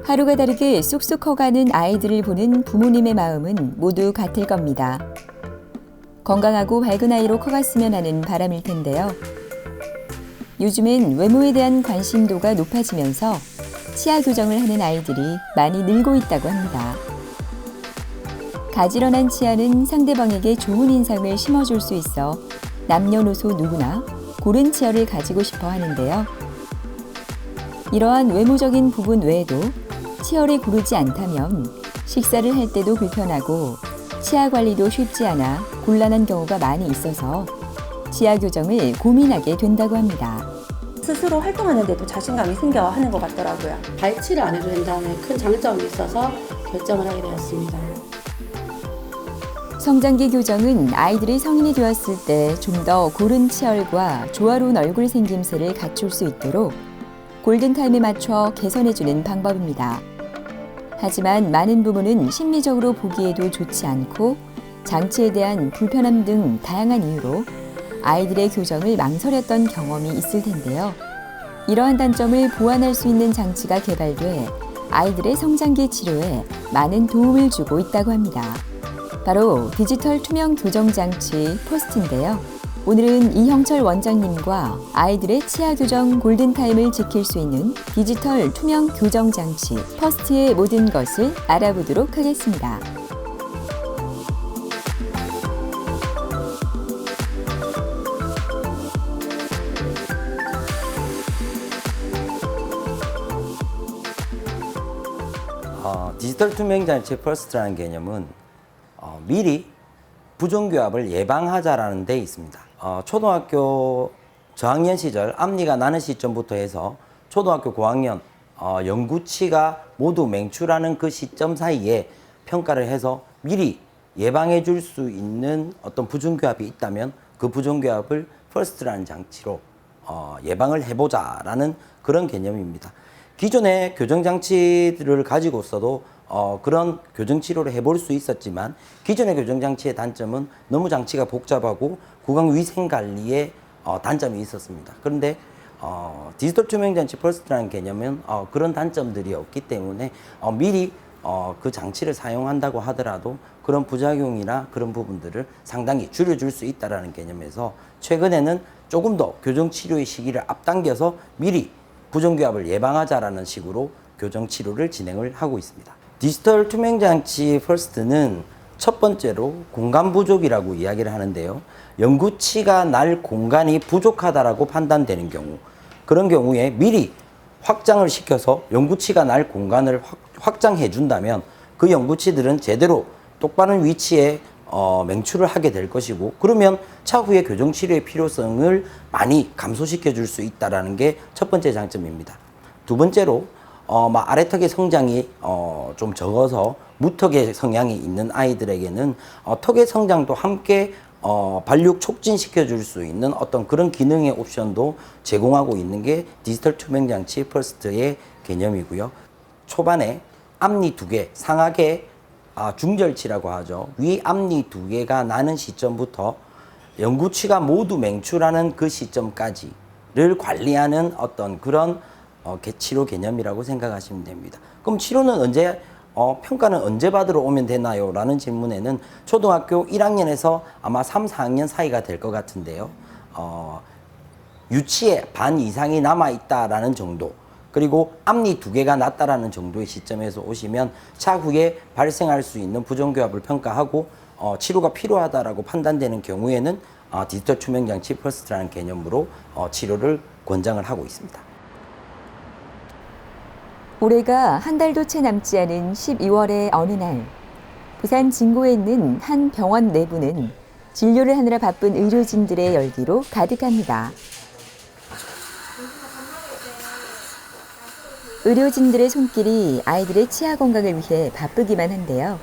하루가 다르게 쑥쑥 커가는 아이들을 보는 부모님의 마음은 모두 같을 겁니다. 건강하고 밝은 아이로 커갔으면 하는 바람일 텐데요. 요즘엔 외모에 대한 관심도가 높아지면서 치아 교정을 하는 아이들이 많이 늘고 있다고 합니다. 가지런한 치아는 상대방에게 좋은 인상을 심어줄 수 있어 남녀노소 누구나 고른 치아를 가지고 싶어 하는데요. 이러한 외모적인 부분 외에도 치아를 고르지 않다면 식사를 할 때도 불편하고 치아 관리도 쉽지 않아 곤란한 경우가 많이 있어서 치아 교정을 고민하게 된다고 합니다. 스스로 활동하는데도 자신감이 생겨 하는 것 같더라고요. 발치를 안 해도 된다는 큰 장점이 있어서 결정을 하게 되었습니다. 성장기 교정은 아이들이 성인이 되었을 때 좀 더 고른 치열과 조화로운 얼굴 생김새를 갖출 수 있도록 골든타임에 맞춰 개선해주는 방법입니다. 하지만 많은 부모는 심리적으로 보기에도 좋지 않고 장치에 대한 불편함 등 다양한 이유로 아이들의 교정을 망설였던 경험이 있을 텐데요. 이러한 단점을 보완할 수 있는 장치가 개발돼 아이들의 성장기 치료에 많은 도움을 주고 있다고 합니다. 바로 디지털 투명 교정 장치 퍼스트인데요. 오늘은 이형철 원장님과 아이들의 치아 교정 골든타임을 지킬 수 있는 디지털 투명 교정 장치 퍼스트의 모든 것을 알아보도록 하겠습니다. 디지털 투명 장치 퍼스트라는 개념은 미리 부종교합을 예방하자라는 데 있습니다. 초등학교 저학년 시절 앞니가 나는 시점부터 해서 초등학교 고학년 영구치가 모두 맹출하는 그 시점 사이에 평가를 해서 미리 예방해 줄 수 있는 어떤 부종교합이 있다면 그 부종교합을 퍼스트라는 장치로 예방을 해보자라는 그런 개념입니다. 기존의 교정장치들을 가지고서도 그런 교정치료를 해볼 수 있었지만 기존의 교정장치의 단점은 너무 장치가 복잡하고 구강위생관리에 단점이 있었습니다. 그런데 디지털 투명장치 퍼스트라는 개념은 그런 단점들이 없기 때문에 미리 그 장치를 사용한다고 하더라도 그런 부작용이나 그런 부분들을 상당히 줄여줄 수 있다는 개념에서 최근에는 조금 더 교정치료의 시기를 앞당겨서 미리 부종교합을 예방하자라는 식으로 교정치료를 진행을 하고 있습니다. 디지털 투명장치 퍼스트는 첫 번째로 공간 부족이라고 이야기를 하는데요. 영구치가 날 공간이 부족하다라고 판단되는 경우, 그런 경우에 미리 확장을 시켜서 영구치가 날 공간을 확장해 준다면 그 영구치들은 제대로 똑바른 위치에 맹출을 하게 될 것이고, 그러면 차후에 교정치료의 필요성을 많이 감소시켜 줄 수 있다는 게 첫 번째 장점입니다. 두 번째로 아래턱의 성장이 좀 적어서 무턱의 성향이 있는 아이들에게는 턱의 성장도 함께 발육 촉진시켜 줄 수 있는 어떤 그런 기능의 옵션도 제공하고 있는 게 디지털 투명장치 퍼스트의 개념이고요. 초반에 앞니 2개, 상하계 중절치라고 하죠. 위 앞니 2개가 나는 시점부터 영구치가 모두 맹출하는 그 시점까지를 관리하는 어떤 그런 치료 개념이라고 생각하시면 됩니다. 그럼 치료는 언제, 평가는 언제 받으러 오면 되나요? 라는 질문에는 초등학교 1학년에서 아마 3, 4학년 사이가 될 것 같은데요. 유치에 반 이상이 남아있다라는 정도, 그리고 앞니 2개가 났다라는 정도의 시점에서 오시면 차후에 발생할 수 있는 부종교합을 평가하고 치료가 필요하다라고 판단되는 경우에는 디지털 투명장치 퍼스트라는 개념으로 치료를 권장을 하고 있습니다. 올해가 한 달도 채 남지 않은 12월의 어느 날, 부산 진구에 있는 한 병원 내부는 진료를 하느라 바쁜 의료진들의 열기로 가득합니다. 의료진들의 손길이 아이들의 치아 건강을 위해 바쁘기만 한데요.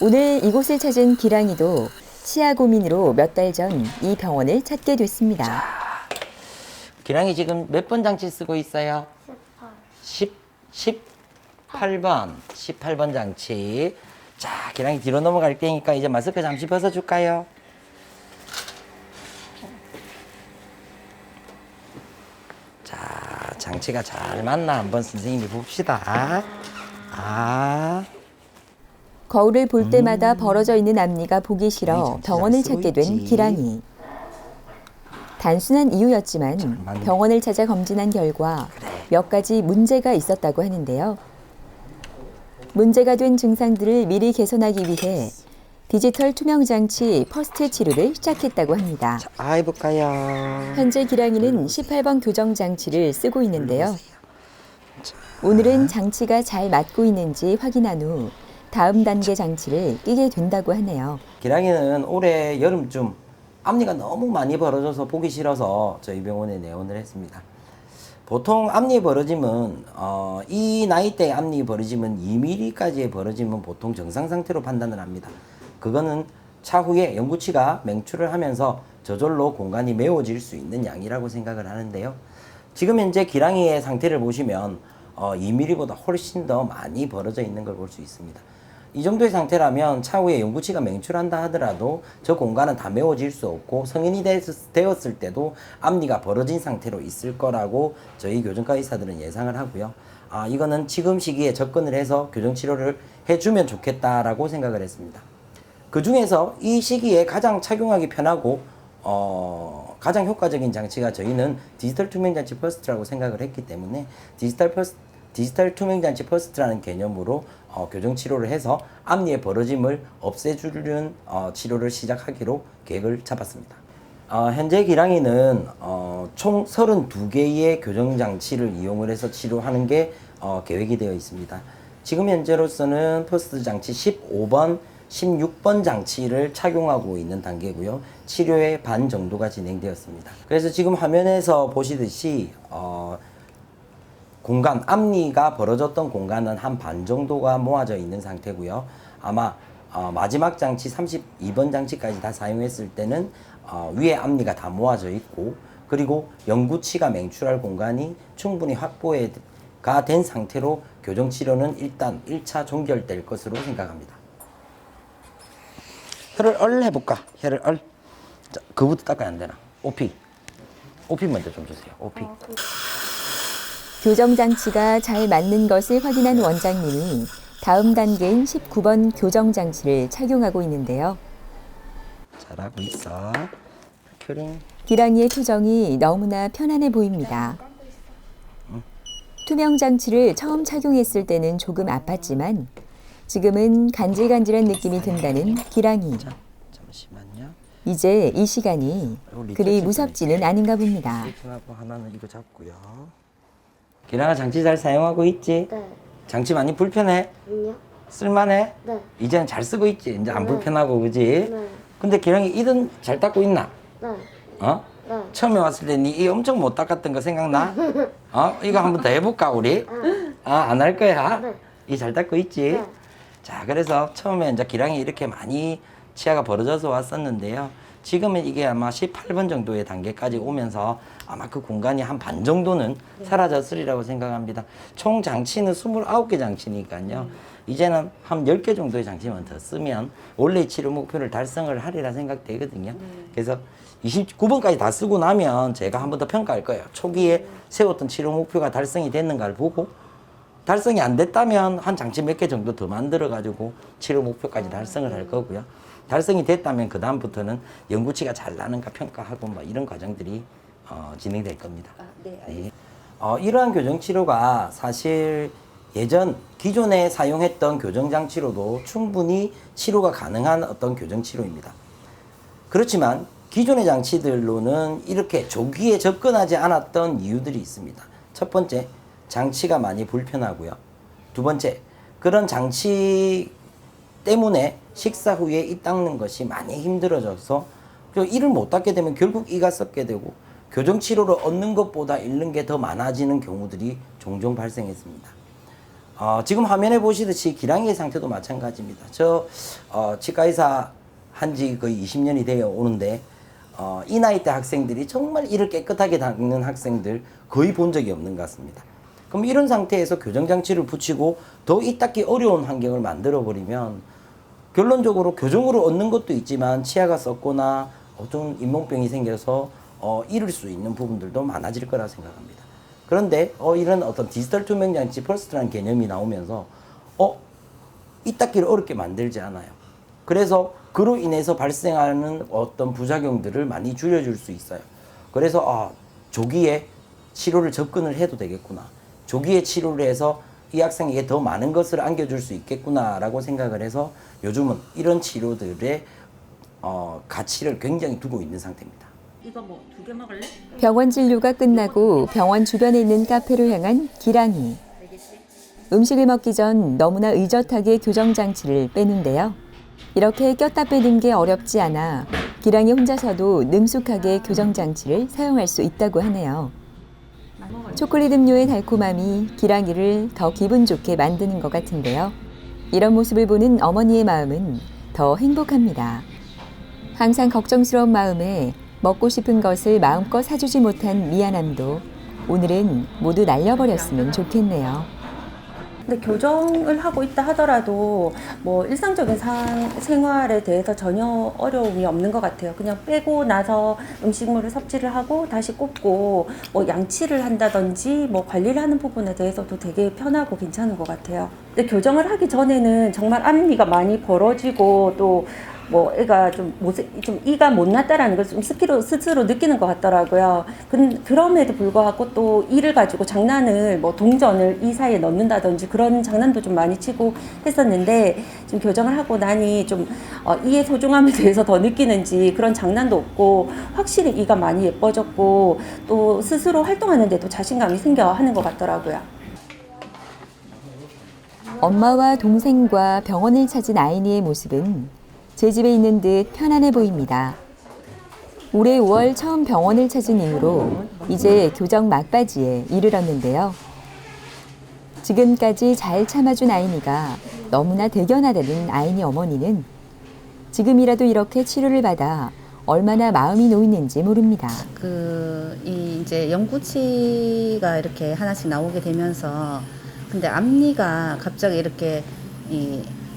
오늘 이곳을 찾은 기랑이도 치아 고민으로 몇 달 전 이 병원을 찾게 됐습니다. 기랑이 지금 몇 번 장치 쓰고 있어요? 18번. 18번 장치. 자, 기랑이 뒤로 넘어갈 테니까 이제 마스크 잠시 벗어줄까요? 자, 장치가 잘 맞나 한번 선생님이 봅시다. 거울을 볼 때마다 벌어져 있는 앞니가 보기 싫어 병원을 찾게 된 기랑이. 단순한 이유였지만 병원을 찾아 검진한 결과 몇 가지 문제가 있었다고 하는데요. 문제가 된 증상들을 미리 개선하기 위해 디지털 투명 장치 퍼스트 치료를 시작했다고 합니다. 자, 해볼까요? 현재 기랑이는 18번 교정 장치를 쓰고 있는데요. 오늘은 장치가 잘 맞고 있는지 확인한 후 다음 단계 장치를 끼게 된다고 하네요. 기랑이는 올해 여름쯤 앞니가 너무 많이 벌어져서 보기 싫어서 저희 병원에 내원을 했습니다. 보통 앞니 벌어짐은 이 나이대에 앞니 벌어짐은 2mm까지 벌어지면 보통 정상 상태로 판단을 합니다. 그거는 차후에 영구치가 맹출을 하면서 저절로 공간이 메워질 수 있는 양이라고 생각을 하는데요. 지금 현재 기랑이의 상태를 보시면 2mm보다 훨씬 더 많이 벌어져 있는 걸 볼 수 있습니다. 이 정도의 상태라면 차후에 영구치가 맹출한다 하더라도 저 공간은 다 메워질 수 없고 성인이 되었을 때도 앞니가 벌어진 상태로 있을 거라고 저희 교정과 의사들은 예상을 하고요. 이거는 지금 시기에 접근을 해서 교정치료를 해주면 좋겠다라고 생각을 했습니다. 그 중에서 이 시기에 가장 착용하기 편하고 가장 효과적인 장치가 저희는 디지털 투명장치 퍼스트라고 생각을 했기 때문에 디지털 투명장치 퍼스트라는 개념으로 교정치료를 해서 앞니의 벌어짐을 없애주는 치료를 시작하기로 계획을 잡았습니다. 현재 기랑이는 총 32개의 교정장치를 이용을 해서 치료하는 게 계획이 되어 있습니다. 지금 현재로서는 퍼스트 장치 15번, 16번 장치를 착용하고 있는 단계고요. 치료의 반 정도가 진행되었습니다. 그래서 지금 화면에서 보시듯이 공간, 앞니가 벌어졌던 공간은 한 반 정도가 모아져 있는 상태고요. 아마 마지막 장치 32번 장치까지 다 사용했을 때는 위에 앞니가 다 모아져 있고 그리고 영구치가 맹출할 공간이 충분히 확보가 된 상태로 교정치료는 일단 1차 종결될 것으로 생각합니다. 혀를 얼 해볼까? 혀를 얼. 자, 그부터 닦아야 안 되나? 오피 먼저 좀 주세요. 오피. 교정 장치가 잘 맞는 것을 확인한 원장님이 다음 단계인 19번 교정 장치를 착용하고 있는데요. 잘하고 있어. 큐링. 기랑이의 표정이 너무나 편안해 보입니다. 투명 장치를 처음 착용했을 때는 조금 아팠지만 지금은 간질간질한 느낌이 든다는 기랑이. 잠시만요. 이제 이 시간이 그리 무섭지는 않은가 봅니다. 하고 하나는 이거 잡고요. 기랑아 장치 잘 사용하고 있지? 네. 장치 많이 불편해? 아니요. 쓸만해? 네. 이제는 잘 쓰고 있지? 이제 안 네. 불편하고 그지? 네. 근데 기랑이 이든 잘 닦고 있나? 네. 어? 네. 처음에 왔을 때 니 이 엄청 못 닦았던 거 생각나? 이거 한번 더 해볼까 우리? 안 할 거야? 네. 이 잘 닦고 있지? 네. 자, 그래서 처음에 이제 기랑이 이렇게 많이 치아가 벌어져서 왔었는데요. 지금은 이게 아마 18번 정도의 단계까지 오면서 아마 그 공간이 한 반 정도는 사라졌으리라고 생각합니다. 총 장치는 29개 장치니까요. 이제는 한 10개 정도의 장치만 더 쓰면 원래 치료 목표를 달성을 하리라 생각되거든요. 그래서 29번까지 다 쓰고 나면 제가 한 번 더 평가할 거예요. 초기에 세웠던 치료 목표가 달성이 됐는가를 보고 달성이 안 됐다면 한 장치 몇 개 정도 더 만들어 가지고 치료 목표까지 달성을 할 거고요. 달성이 됐다면 그 다음부터는 영구치가 잘 나는가 평가하고 뭐 이런 과정들이 진행될 겁니다. 네. 이러한 교정치료가 사실 예전 기존에 사용했던 교정장치로도 충분히 치료가 가능한 어떤 교정치료입니다. 그렇지만 기존의 장치들로는 이렇게 조기에 접근하지 않았던 이유들이 있습니다. 첫 번째, 장치가 많이 불편하고요. 두 번째, 그런 장치 때문에 식사 후에 이 닦는 것이 많이 힘들어져서 이를 못 닦게 되면 결국 이가 썩게 되고 교정 치료를 얻는 것보다 잃는 게 더 많아지는 경우들이 종종 발생했습니다. 지금 화면에 보시듯이 기량의 상태도 마찬가지입니다. 치과의사 한지 거의 20년이 되어 오는데 이 나이 대 학생들이 정말 이를 깨끗하게 닦는 학생들 거의 본 적이 없는 것 같습니다. 그럼 이런 상태에서 교정장치를 붙이고 더 이 닦기 어려운 환경을 만들어 버리면 결론적으로 교정으로 얻는 것도 있지만 치아가 썩거나 어떤 잇몸병이 생겨서 잃을 수 있는 부분들도 많아질 거라 생각합니다. 그런데 이런 어떤 디지털 투명장치 퍼스트라는 개념이 나오면서 이 닦기를 어렵게 만들지 않아요. 그래서 그로 인해서 발생하는 어떤 부작용들을 많이 줄여줄 수 있어요. 그래서 조기에 치료를 접근을 해도 되겠구나. 조기에 치료를 해서 이 학생에게 더 많은 것을 안겨줄 수 있겠구나라고 생각을 해서 요즘은 이런 치료들의 가치를 굉장히 두고 있는 상태입니다. 이거 뭐 2개 먹을래? 병원 진료가 끝나고 병원 주변에 있는 카페로 향한 기랑이. 음식을 먹기 전 너무나 의젓하게 교정장치를 빼는데요. 이렇게 꼈다 빼는 게 어렵지 않아 기랑이 혼자서도 능숙하게 교정장치를 사용할 수 있다고 하네요. 초콜릿 음료의 달콤함이 기랑이를 더 기분 좋게 만드는 것 같은데요. 이런 모습을 보는 어머니의 마음은 더 행복합니다. 항상 걱정스러운 마음에 먹고 싶은 것을 마음껏 사주지 못한 미안함도 오늘은 모두 날려버렸으면 좋겠네요. 근데 교정을 하고 있다 하더라도 뭐 일상적인 생활에 대해서 전혀 어려움이 없는 것 같아요. 그냥 빼고 나서 음식물을 섭취를 하고 다시 꽂고 뭐 양치를 한다든지 뭐 관리를 하는 부분에 대해서도 되게 편하고 괜찮은 것 같아요. 근데 교정을 하기 전에는 정말 앞니가 많이 벌어지고 또 뭐 애가 좀 이가 못났다라는 걸 좀 스스로 느끼는 것 같더라고요. 그럼에도 불구하고 또 이를 가지고 장난을 뭐 동전을 이 사이에 넣는다든지 그런 장난도 좀 많이 치고 했었는데 지금 교정을 하고 나니 좀 이의 소중함에 대해서 더 느끼는지 그런 장난도 없고 확실히 이가 많이 예뻐졌고 또 스스로 활동하는데도 자신감이 생겨 하는 것 같더라고요. 엄마와 동생과 병원을 찾은 아이니의 모습은 제 집에 있는 듯 편안해 보입니다. 올해 5월 처음 병원을 찾은 이후로 이제 교정 막바지에 이르렀는데요. 지금까지 잘 참아준 아이니가 너무나 대견하다는 아이니 어머니는 지금이라도 이렇게 치료를 받아 얼마나 마음이 놓이는지 모릅니다. 이제 영구치가 이렇게 하나씩 나오게 되면서 근데 앞니가 갑자기 이렇게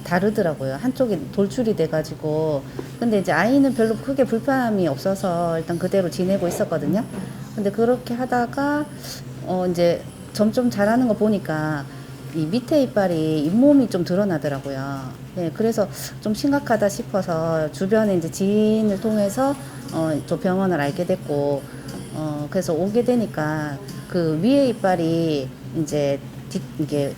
다르더라고요. 한쪽이 돌출이 돼가지고. 근데 이제 아이는 별로 크게 불편함이 없어서 일단 그대로 지내고 있었거든요. 근데 그렇게 하다가 이제 점점 자라는 거 보니까 이 밑에 이빨이 잇몸이 좀 드러나더라고요. 네, 그래서 좀 심각하다 싶어서 주변에 이제 지인을 통해서 저 병원을 알게 됐고, 그래서 오게 되니까 그 위에 이빨이 이제 이게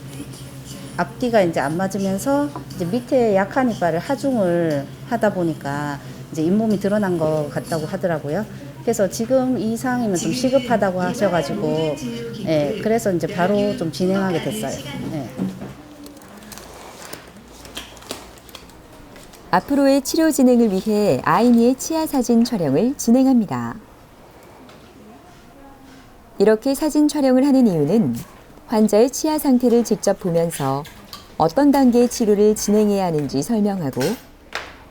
앞뒤가 이제 안 맞으면서 이제 밑에 약한 이빨을 하중을 하다 보니까 이제 잇몸이 드러난 것 같다고 하더라고요. 그래서 지금 이 상황이면 좀 시급하다고 하셔가지고, 예, 그래서 이제 바로 좀 진행하게 됐어요. 예. 앞으로의 치료 진행을 위해 아이니의 치아 사진 촬영을 진행합니다. 이렇게 사진 촬영을 하는 이유는 환자의 치아 상태를 직접 보면서 어떤 단계의 치료를 진행해야 하는지 설명하고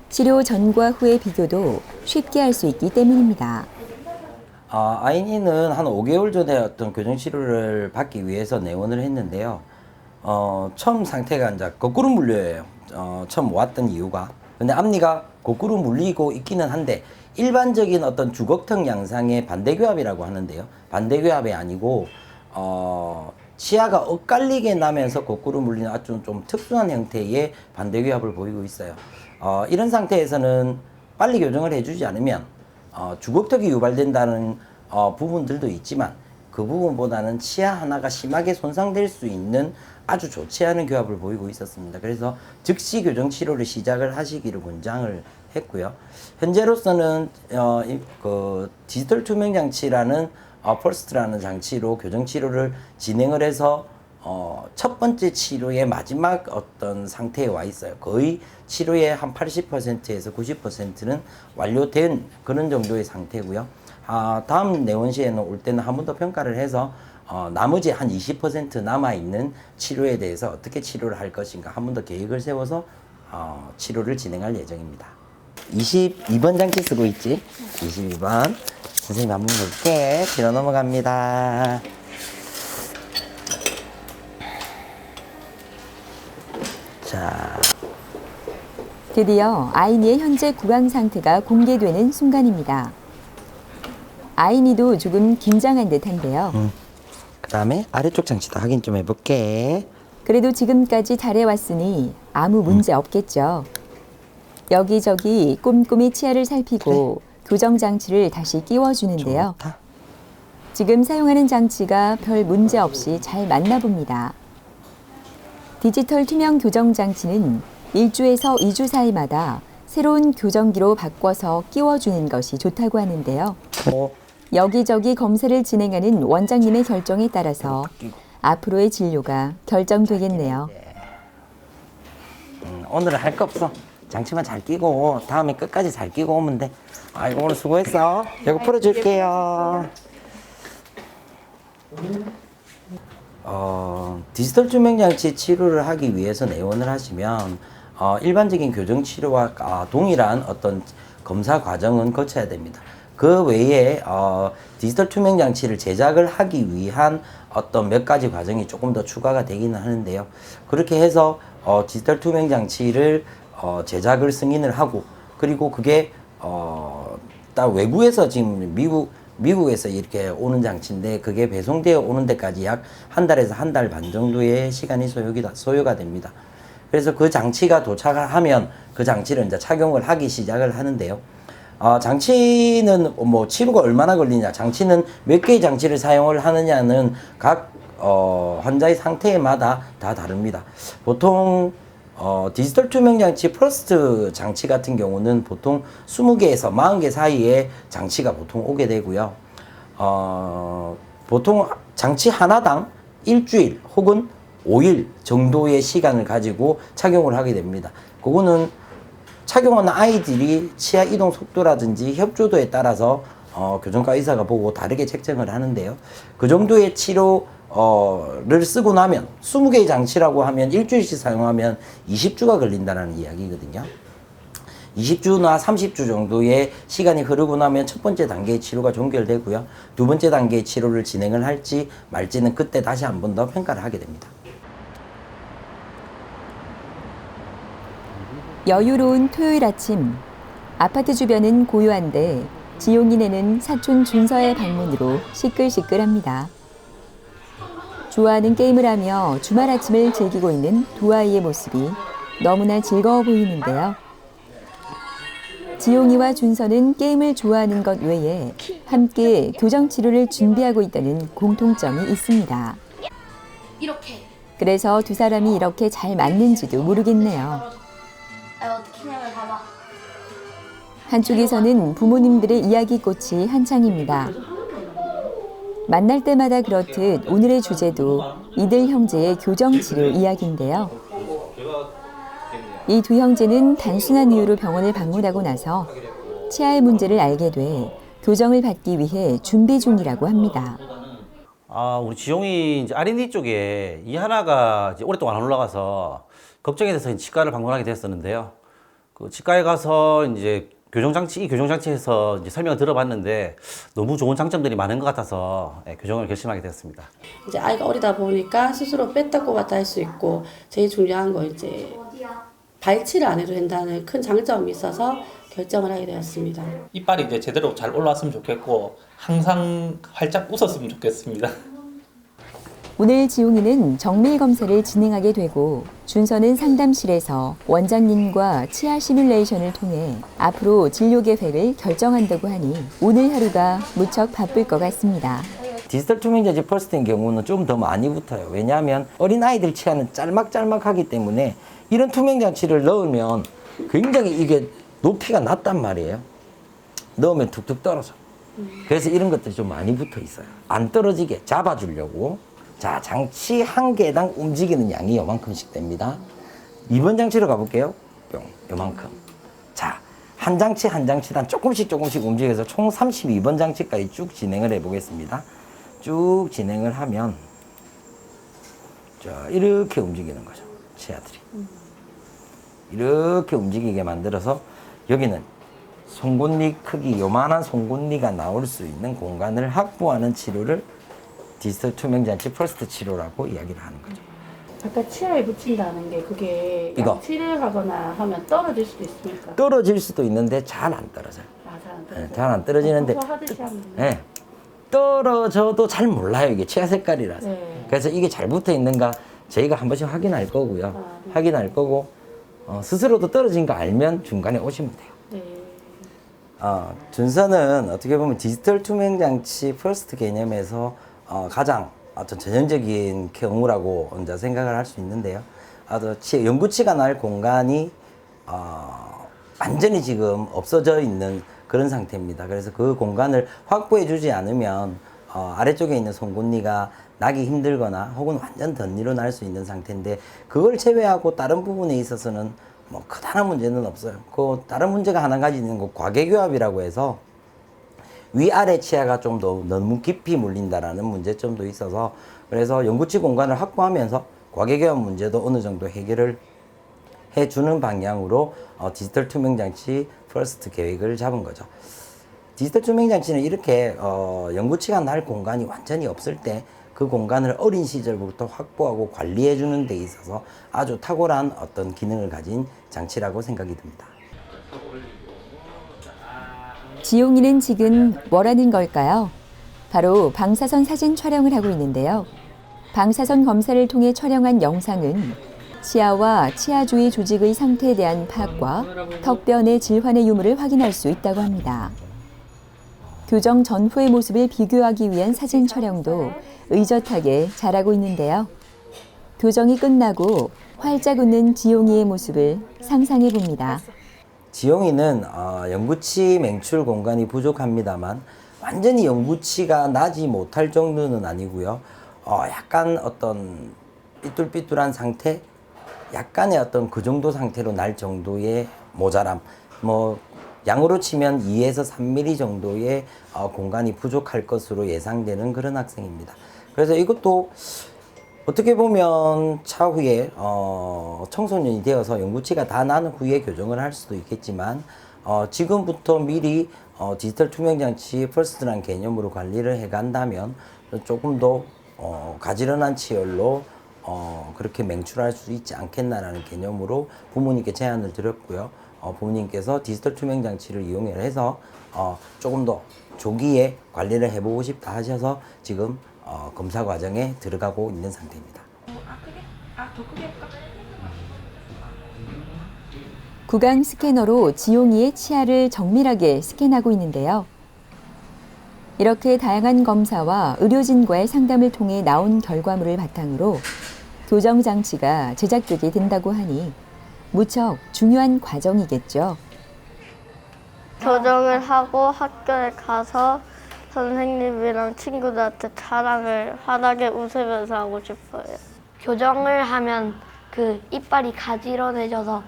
치료 전과 후의 비교도 쉽게 할 수 있기 때문입니다. 아이니는 한 5개월 전에 어떤 교정치료를 받기 위해서 내원을 했는데요. 처음 상태가 이제 거꾸로 물려요. 처음 왔던 이유가. 근데 앞니가 거꾸로 물리고 있기는 한데 일반적인 어떤 주걱턱 양상의 반대교합이라고 하는데요. 반대교합이 아니고 치아가 엇갈리게 나면서 거꾸로 물리는 아주 좀 특수한 형태의 반대교합을 보이고 있어요. 이런 상태에서는 빨리 교정을 해주지 않으면 주걱턱이 유발된다는 부분들도 있지만 그 부분보다는 치아 하나가 심하게 손상될 수 있는 아주 좋지 않은 교합을 보이고 있었습니다. 그래서 즉시 교정 치료를 시작을 하시기를 권장을 했고요. 현재로서는 그 디지털 투명 장치라는 퍼스트라는 장치로 교정 치료를 진행을 해서 첫 번째 치료의 마지막 어떤 상태에 와 있어요. 거의 치료의 한 80%에서 90%는 완료된 그런 정도의 상태고요. 다음 내원시에는 올 때는 한 번 더 평가를 해서 나머지 한 20% 남아있는 치료에 대해서 어떻게 치료를 할 것인가 한 번 더 계획을 세워서 치료를 진행할 예정입니다. 22번 장치 쓰고 있지? 22번. 선생님 한번 볼게. 뒤로 넘어갑니다. 자, 드디어 아이니의 현재 구강 상태가 공개되는 순간입니다. 아이니도 조금 긴장한 듯한데요. 그 다음에 아래쪽 장치도 확인 좀 해볼게. 그래도 지금까지 잘해왔으니 아무 문제 없겠죠. 여기저기 꼼꼼히 치아를 살피고 교정 장치를 다시 끼워주는데요. 좋다. 지금 사용하는 장치가 별 문제 없이 잘 맞나 봅니다. 디지털 투명 교정 장치는 1주에서 2주 사이마다 새로운 교정기로 바꿔서 끼워주는 것이 좋다고 하는데요. 여기저기 검사를 진행하는 원장님의 결정에 따라서 앞으로의 진료가 결정되겠네요. 오늘은 할 거 없어. 장치만 잘 끼고 다음에 끝까지 잘 끼고 오면 돼. 아이고 오늘 수고했어. 이거 풀어줄게요. 디지털 투명장치 치료를 하기 위해서 내원을 하시면 일반적인 교정치료와 동일한 어떤 검사 과정은 거쳐야 됩니다. 그 외에 디지털 투명장치를 제작을 하기 위한 어떤 몇 가지 과정이 조금 더 추가가 되기는 하는데요. 그렇게 해서 디지털 투명장치를 제작을 승인을 하고 그리고 그게 딱 외부에서 지금 미국에서 이렇게 오는 장치인데 그게 배송되어 오는 데까지 약 한 달에서 한 달 반 정도의 시간이 소요가 됩니다. 그래서 그 장치가 도착을 하면 그 장치를 이제 착용을 하기 시작을 하는데요. 장치는 뭐 치료가 얼마나 걸리냐, 장치는 몇 개의 장치를 사용을 하느냐는 각 환자의 상태마다 다 다릅니다. 보통 디지털 투명장치 퍼스트 장치 같은 경우는 보통 20개에서 40개 사이에 장치가 보통 오게 되고요. 보통 장치 하나당 일주일 혹은 5일 정도의 시간을 가지고 착용을 하게 됩니다. 그거는 착용하는 아이들이 치아 이동 속도라든지 협조도에 따라서 교정과 의사가 보고 다르게 책정을 하는데요. 그 정도의 치료를 쓰고 나면 20개의 장치라고 하면 일주일씩 사용하면 20주가 걸린다는 이야기거든요. 20주나 30주 정도의 시간이 흐르고 나면 첫 번째 단계의 치료가 종결되고요. 두 번째 단계의 치료를 진행을 할지 말지는 그때 다시 한 번 더 평가를 하게 됩니다. 여유로운 토요일 아침, 아파트 주변은 고요한데 지용이네는 사촌 준서의 방문으로 시끌시끌합니다. 좋아하는 게임을 하며 주말 아침을 즐기고 있는 두 아이의 모습이 너무나 즐거워 보이는데요. 지용이와 준서는 게임을 좋아하는 것 외에 함께 교정 치료를 준비하고 있다는 공통점이 있습니다. 이렇게. 그래서 두 사람이 이렇게 잘 맞는지도 모르겠네요. 어떻게 하면 봐봐. 한쪽에서는 부모님들의 이야기꽃이 한창입니다. 만날 때마다 그렇듯 오늘의 주제도 이들 형제의 교정치료 이야기인데요. 이 두 형제는 단순한 이유로 병원을 방문하고 나서 치아의 문제를 알게 돼 교정을 받기 위해 준비 중이라고 합니다. 우리 지용이 이제 R&D 쪽에 이 하나가 이제 오랫동안 안 올라가서 걱정이 돼서 치과를 방문하게 됐었는데요. 그 치과에 가서 이제 이 교정장치에서 이제 설명을 들어봤는데 너무 좋은 장점들이 많은 것 같아서 교정을 결심하게 됐습니다. 이제 아이가 어리다 보니까 스스로 뺐다 꼽았다 할 수 있고 제일 중요한 거 이제 발치를 안 해도 된다는 큰 장점이 있어서 결정을 하게 되었습니다. 이빨이 이제 제대로 잘 올라왔으면 좋겠고 항상 활짝 웃었으면 좋겠습니다. 오늘 지용이는 정밀 검사를 진행하게 되고 준서는 상담실에서 원장님과 치아 시뮬레이션을 통해 앞으로 진료 계획을 결정한다고 하니 오늘 하루가 무척 바쁠 것 같습니다. 디지털 투명장치 퍼스트인 경우는 좀 더 많이 붙어요. 왜냐하면 어린아이들 치아는 짤막짤막하기 때문에 이런 투명장치를 넣으면 굉장히 이게 높이가 낮단 말이에요. 넣으면 툭툭 떨어져. 그래서 이런 것들이 좀 많이 붙어 있어요. 안 떨어지게 잡아주려고. 자, 장치 한 개당 움직이는 양이 요만큼씩 됩니다. 2번 장치로 가볼게요. 뿅, 요만큼. 자, 한 장치 한 장치당 조금씩 움직여서 총 32번 장치까지 쭉 진행을 해보겠습니다. 쭉 진행을 하면 자, 이렇게 움직이는 거죠. 치아들이. 이렇게 움직이게 만들어서 여기는 송곳니 크기 요만한 송곳니가 나올 수 있는 공간을 확보하는 치료를 디지털 투명장치 퍼스트 치료라고 이야기를 하는 거죠. 아까 치아에 붙인다는 게 그게 이거. 양치를 하거나 하면 떨어질 수도 있습니까? 떨어질 수도 있는데 잘 안 떨어져요. 아, 잘안 네, 떨어져요. 잘 안 떨어지는데 하듯이 하면 네, 떨어져도 잘 몰라요. 이게 치아 색깔이라서. 네. 그래서 이게 잘 붙어 있는가 저희가 한 번씩 확인할 거고요. 네. 확인할 거고 스스로도 떨어진 거 알면 중간에 오시면 돼요. 네. 준서는 어떻게 보면 디지털 투명 장치 퍼스트 개념에서 가장 어떤 전형적인 경우라고 혼자 생각을 할 수 있는데요. 연구치가 날 공간이 완전히 지금 없어져 있는 그런 상태입니다. 그래서 그 공간을 확보해 주지 않으면 아래쪽에 있는 송곳니가 나기 힘들거나 혹은 완전 덧니로 날 수 있는 상태인데 그걸 제외하고 다른 부분에 있어서는 뭐 크다란 문제는 없어요. 그 다른 문제가 하나 가지 있는 거 과계교합이라고 해서 위아래 치아가 좀 더 너무 깊이 물린다라는 문제점도 있어서 그래서 연구치 공간을 확보하면서 과계교합 문제도 어느 정도 해결을 해주는 방향으로 디지털 투명장치 퍼스트 계획을 잡은 거죠. 디지털 투명장치는 이렇게 연구치가 날 공간이 완전히 없을 때 그 공간을 어린 시절부터 확보하고 관리해 주는 데 있어서 아주 탁월한 어떤 기능을 가진 장치라고 생각이 듭니다. 지용이는 지금 뭘 하는 걸까요? 바로 방사선 사진 촬영을 하고 있는데요. 방사선 검사를 통해 촬영한 영상은 치아와 치아 주위 조직의 상태에 대한 파악과 턱변의 질환의 유무를 확인할 수 있다고 합니다. 교정 전후의 모습을 비교하기 위한 사진 촬영도 의젓하게 잘하고 있는데요. 교정이 끝나고 활짝 웃는 지용이의 모습을 상상해 봅니다. 지용이는 연구치 맹출 공간이 부족합니다만 완전히 연구치가 나지 못할 정도는 아니고요. 약간 어떤 삐뚤삐뚤한 상태, 약간의 어떤 그 정도 상태로 날 정도의 모자람, 뭐 양으로 치면 2에서 3mm 정도의 공간이 부족할 것으로 예상되는 그런 학생입니다. 그래서 이것도 어떻게 보면 차후에 청소년이 되어서 연구치가 다 난 후에 교정을 할 수도 있겠지만 지금부터 미리 디지털 투명장치 퍼스트라는 개념으로 관리를 해간다면 조금 더 가지런한 치열로 그렇게 맹출할 수 있지 않겠나라는 개념으로 부모님께 제안을 드렸고요. 부모님께서 디지털 투명장치를 이용해서 조금 더 조기에 관리를 해보고 싶다 하셔서 지금 검사 과정에 들어가고 있는 상태입니다. 구강 스캐너로 지용이의 치아를 정밀하게 스캔하고 있는데요. 이렇게 다양한 검사와 의료진과의 상담을 통해 나온 결과물을 바탕으로 교정 장치가 제작되게 된다고 하니 무척 중요한 과정이겠죠. 교정을 하고 학교에 가서 선생님이랑 친구들한테 자랑을 환하게 웃으면서 하고 싶어요. 교정을 하면 그 이빨이 가지런해져서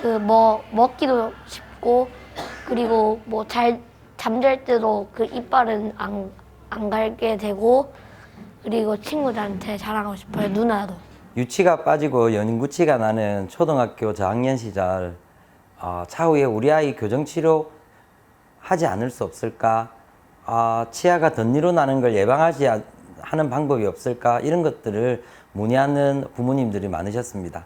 그 먹기도 쉽고 그리고 뭐 잘 잠잘 때도 그 이빨은 안 갈게 되고 그리고 친구들한테 자랑하고 싶어요. 누나도. 유치가 빠지고 연구치가 나는 초등학교 저학년 시절 차후에 우리 아이 교정치료 하지 않을 수 없을까? 치아가 덧니로 나는 걸 예방하지 하는 방법이 없을까? 이런 것들을 문의하는 부모님들이 많으셨습니다.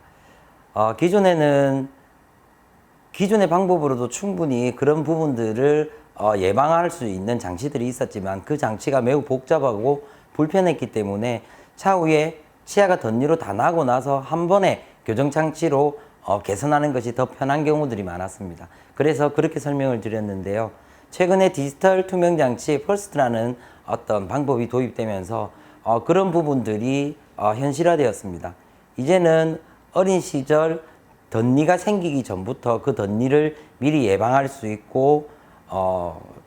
기존의 방법으로도 충분히 그런 부분들을 예방할 수 있는 장치들이 있었지만 그 장치가 매우 복잡하고 불편했기 때문에 차후에 치아가 덧니로 다 나고 나서 한 번에 교정장치로 개선하는 것이 더 편한 경우들이 많았습니다. 그래서 그렇게 설명을 드렸는데요. 최근에 디지털 투명장치 퍼스트라는 어떤 방법이 도입되면서 그런 부분들이 현실화되었습니다. 이제는 어린 시절 덧니가 생기기 전부터 그 덧니를 미리 예방할 수 있고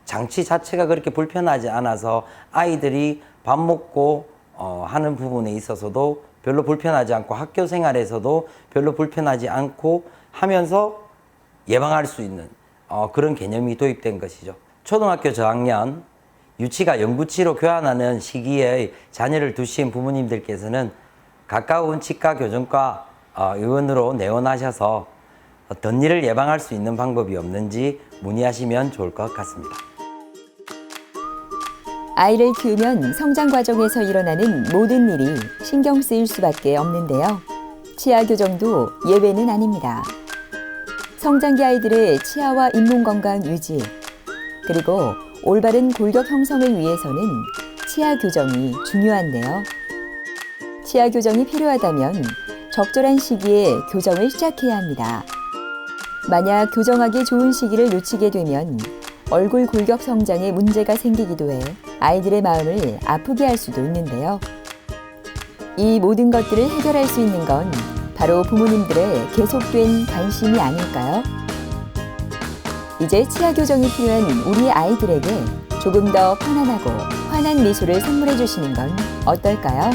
장치 자체가 그렇게 불편하지 않아서 아이들이 밥 먹고 하는 부분에 있어서도 별로 불편하지 않고 학교 생활에서도 별로 불편하지 않고 하면서 예방할 수 있는 그런 개념이 도입된 것이죠. 초등학교 저학년 유치가 영구치로 교환하는 시기에 자녀를 두신 부모님들께서는 가까운 치과 교정과 의원으로 내원하셔서 어떤 일을 예방할 수 있는 방법이 없는지 문의하시면 좋을 것 같습니다. 아이를 키우면 성장 과정에서 일어나는 모든 일이 신경 쓰일 수밖에 없는데요. 치아 교정도 예외는 아닙니다. 성장기 아이들의 치아와 잇몸 건강 유지, 그리고 올바른 골격 형성을 위해서는 치아 교정이 중요한데요. 치아 교정이 필요하다면 적절한 시기에 교정을 시작해야 합니다. 만약 교정하기 좋은 시기를 놓치게 되면 얼굴 골격 성장에 문제가 생기기도 해 아이들의 마음을 아프게 할 수도 있는데요. 이 모든 것들을 해결할 수 있는 건 바로 부모님들의 계속된 관심이 아닐까요? 이제 치아 교정이 필요한 우리 아이들에게 조금 더 편안하고 환한 미소를 선물해 주시는 건 어떨까요?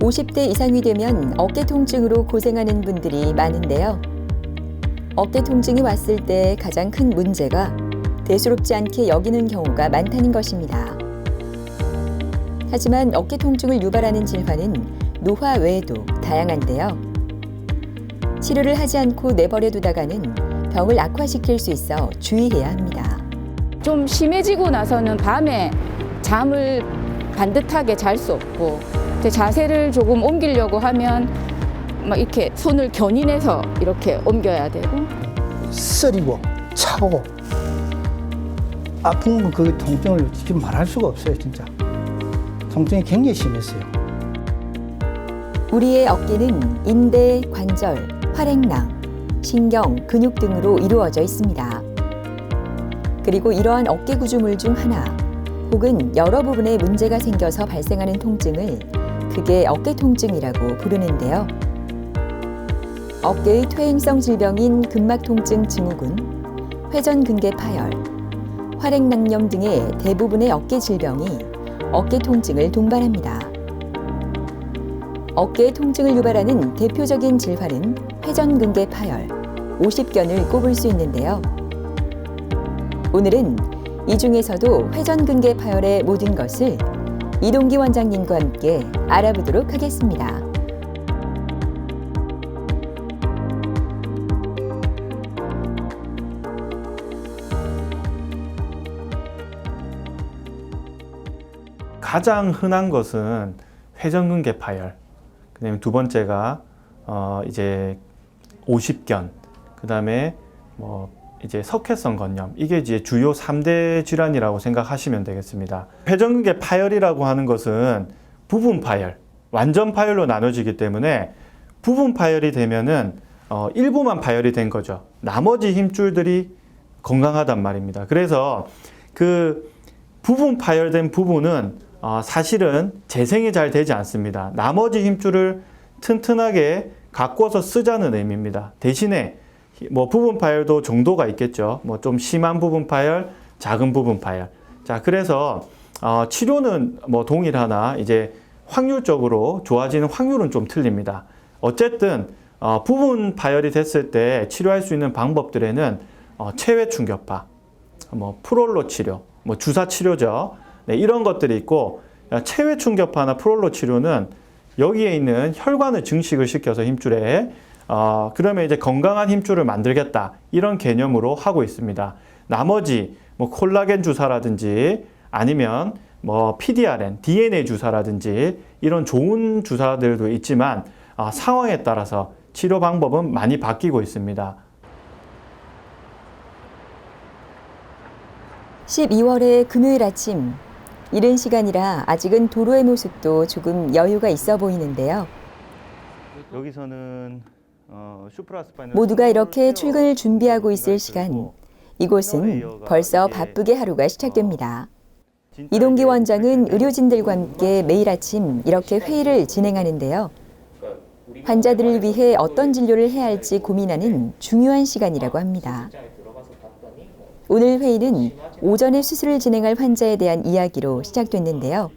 (50대) 이상이 되면 어깨 통증으로 고생하는 분들이 많은데요. 어깨 통증이 왔을 때 가장 큰 문제가 대수롭지 않게 여기는 경우가 많다는 것입니다. 하지만 어깨 통증을 유발하는 질환은 노화 외에도 다양한데요. 치료를 하지 않고 내버려 두다가는 병을 악화시킬 수 있어 주의해야 합니다. 좀 심해지고 나서는 밤에 잠을 반듯하게 잘 수 없고 자세를 조금 옮기려고 하면 막 이렇게 손을 견인해서 이렇게 옮겨야 되고 쓰리고 차고 아픈 그 통증을 지금 말할 수가 없어요. 진짜 통증이 굉장히 심했어요. 우리의 어깨는 인대, 관절, 활액낭, 신경, 근육 등으로 이루어져 있습니다. 그리고 이러한 어깨 구조물 중 하나 혹은 여러 부분에 문제가 생겨서 발생하는 통증을 그게 어깨 통증이라고 부르는데요. 어깨의 퇴행성 질병인 근막 통증 증후군, 회전근개 파열, 활액낭염 등의 대부분의 어깨 질병이 어깨 통증을 동반합니다. 어깨의 통증을 유발하는 대표적인 질환은 회전근개 파열, 오십견을 꼽을 수 있는데요. 오늘은 이 중에서도 회전근개 파열의 모든 것을 이동기 원장님과 함께 알아보도록 하겠습니다. 가장 흔한 것은 회전근개 파열, 그다음에 두 번째가 이제 오십견, 그다음에 이제 석회성 건염, 이게 이제 주요 3대 질환이라고 생각하시면 되겠습니다. 회전근개 파열이라고 하는 것은 부분 파열, 완전 파열로 나눠지기 때문에 부분 파열이 되면은 일부만 파열이 된 거죠. 나머지 힘줄들이 건강하단 말입니다. 그래서 그 부분 파열된 부분은 사실은 재생이 잘 되지 않습니다. 나머지 힘줄을 튼튼하게 가꿔서 쓰자는 의미입니다. 대신에 부분 파열도 정도가 있겠죠. 좀 심한 부분 파열, 작은 부분 파열. 자, 그래서 치료는 동일하나 이제 확률적으로 좋아지는 확률은 좀 틀립니다. 어쨌든 부분 파열이 됐을 때 치료할 수 있는 방법들에는 체외 충격파, 프롤로 치료, 주사 치료죠. 네, 이런 것들이 있고, 체외 충격파나 프롤로 치료는 여기에 있는 혈관을 증식을 시켜서 힘줄에 그러면 이제 건강한 힘줄을 만들겠다, 이런 개념으로 하고 있습니다. 나머지 콜라겐 주사라든지 아니면 PDRN, DNA 주사라든지 이런 좋은 주사들도 있지만 상황에 따라서 치료 방법은 많이 바뀌고 있습니다. 12월의 금요일 아침, 이른 시간이라 아직은 도로의 모습도 조금 여유가 있어 보이는데요. 여기서는 모두가 이렇게 출근을 준비하고 있을 시간, 이곳은 벌써 바쁘게 하루가 시작됩니다. 이동기 원장은 의료진들과 함께 매일 아침 이렇게 회의를 진행하는데요. 환자들을 위해 어떤 진료를 해야 할지 고민하는 중요한 시간이라고 합니다. 오늘 회의는 오전에 수술을 진행할 환자에 대한 이야기로 시작됐는데요.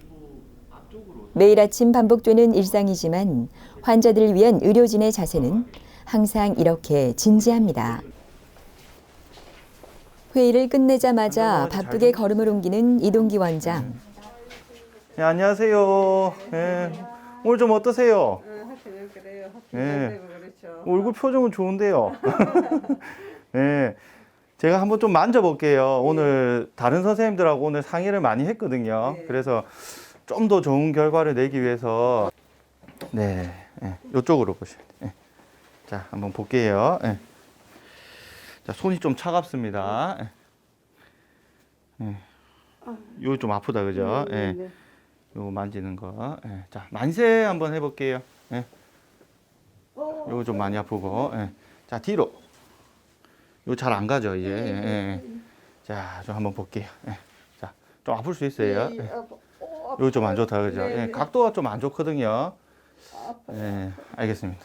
매일 아침 반복되는 일상이지만 환자들을 위한 의료진의 자세는 항상 이렇게 진지합니다. 회의를 끝내자마자 바쁘게 걸음을 옮기는 이동기 원장. 네, 안녕하세요. 네, 오늘 좀 어떠세요? 네, 얼굴 표정은 좋은데요. 네, 제가 한번 좀 만져볼게요. 오늘 다른 선생님들하고 오늘 상의를 많이 했거든요. 그래서 좀 더 좋은 결과를 내기 위해서 네, 이쪽으로 보셔야 돼요. 네. 자, 한번 볼게요. 네. 자, 손이 좀 차갑습니다. 이거 좀 아프다, 그죠? 요거 만지는 거. 자, 만세 한번 해볼게요. 요거 좀 많이 아프고. 자, 뒤로. 요거 잘 안 가죠, 이제. 자, 좀 한번 볼게요. 자, 좀 아플 수 있어요. 요거 좀 안 좋다, 그죠? 각도가 좀 안 좋거든요. 알겠습니다.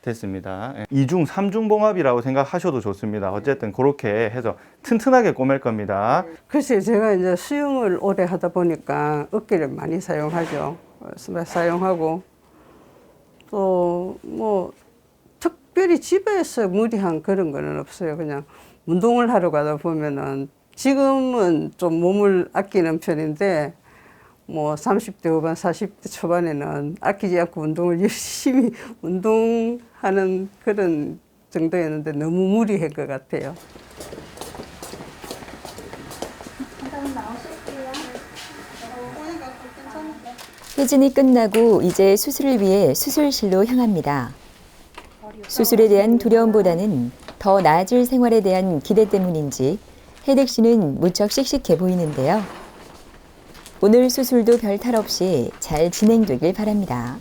됐습니다. 2중, 3중 봉합이라고 생각하셔도 좋습니다. 어쨌든 그렇게 해서 튼튼하게 꼬맬 겁니다. 글쎄, 제가 이제 수영을 오래 하다 보니까 어깨를 많이 사용하죠. 사용하고 또 뭐 특별히 집에서 무리한 그런 거는 없어요. 그냥 운동을 하러 가다 보면은 지금은 좀 몸을 아끼는 편인데 뭐 30대 후반, 40대 초반에는 아끼지 않고 운동을 열심히 운동하는 그런 정도였는데 너무 무리한 것 같아요. 회진이 끝나고 이제 수술을 위해 수술실로 향합니다. 수술에 대한 두려움보다는 더 나아질 생활에 대한 기대 때문인지 혜득 씨는 무척 씩씩해 보이는데요. 오늘 수술도 별 탈 없이 잘 진행되길 바랍니다.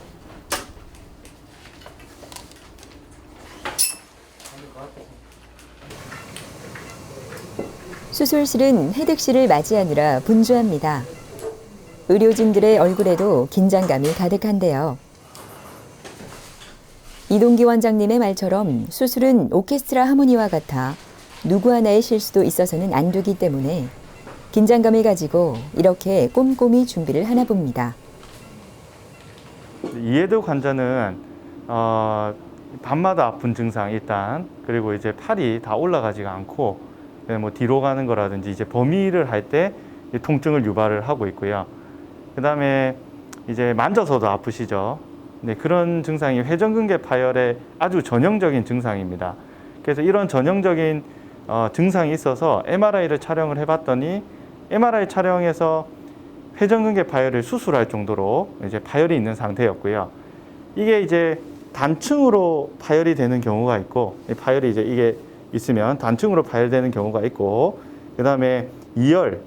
수술실은 혜득 씨를 맞이하느라 분주합니다. 의료진들의 얼굴에도 긴장감이 가득한데요. 이동기 원장님의 말처럼 수술은 오케스트라 하모니와 같아 누구 하나의 실수도 있어서는 안 되기 때문에 긴장감을 가지고 이렇게 꼼꼼히 준비를 하나 봅니다. 이해득 환자는 밤마다 아픈 증상 일단, 그리고 이제 팔이 다 올라가지가 않고 뭐 뒤로 가는 거라든지 이제 범위를 할 때 통증을 유발을 하고 있고요. 그 다음에 이제 만져서도 아프시죠. 네, 그런 증상이 회전근개 파열의 아주 전형적인 증상입니다. 그래서 이런 전형적인 증상이 있어서 MRI를 촬영을 해봤더니 MRI 촬영에서 회전근개 파열을 수술할 정도로 이제 파열이 있는 상태였고요. 이게 이제 단층으로 파열이 되는 경우가 있고, 파열이 이제 이게 있으면 단층으로 파열되는 경우가 있고, 그 다음에 이열,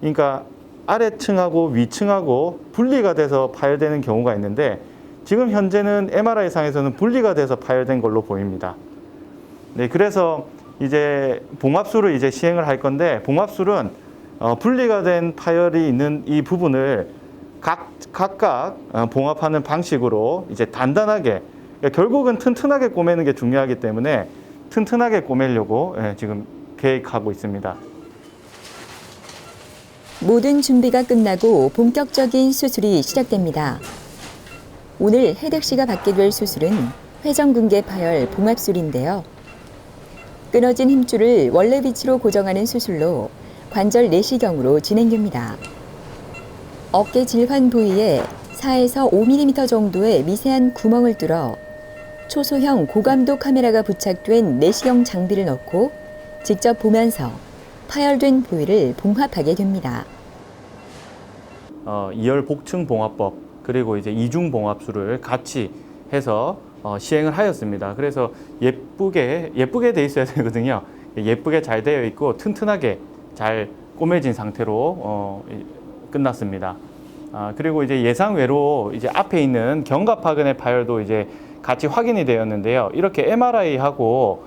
그러니까 아래층하고 위층하고 분리가 돼서 파열되는 경우가 있는데, 지금 현재는 MRI 상에서는 분리가 돼서 파열된 걸로 보입니다. 네, 그래서 이제 봉합술을 이제 시행을 할 건데, 봉합술은 분리가 된 파열이 있는 이 부분을 각각 봉합하는 방식으로 이제 단단하게, 그러니까 결국은 튼튼하게 꼬매는 게 중요하기 때문에 튼튼하게 꼬매려고 지금 계획하고 있습니다. 모든 준비가 끝나고 본격적인 수술이 시작됩니다. 오늘 혜득 씨가 받게 될 수술은 회전근개 파열 봉합술인데요. 끊어진 힘줄을 원래 위치로 고정하는 수술로 관절 내시경으로 진행됩니다. 어깨 질환 부위에 4에서 5mm 정도의 미세한 구멍을 뚫어 초소형 고감도 카메라가 부착된 내시경 장비를 넣고 직접 보면서 파열된 부위를 봉합하게 됩니다. 이열 복층 봉합법, 그리고 이제 이중 봉합술을 같이 해서 시행을 하였습니다. 그래서 예쁘게 돼 있어야 되거든요. 예쁘게 잘 되어 있고 튼튼하게 잘 꼬매진 상태로 끝났습니다. 그리고 이제 예상외로 이제 앞에 있는 견갑하근의 파열도 이제 같이 확인이 되었는데요. 이렇게 MRI하고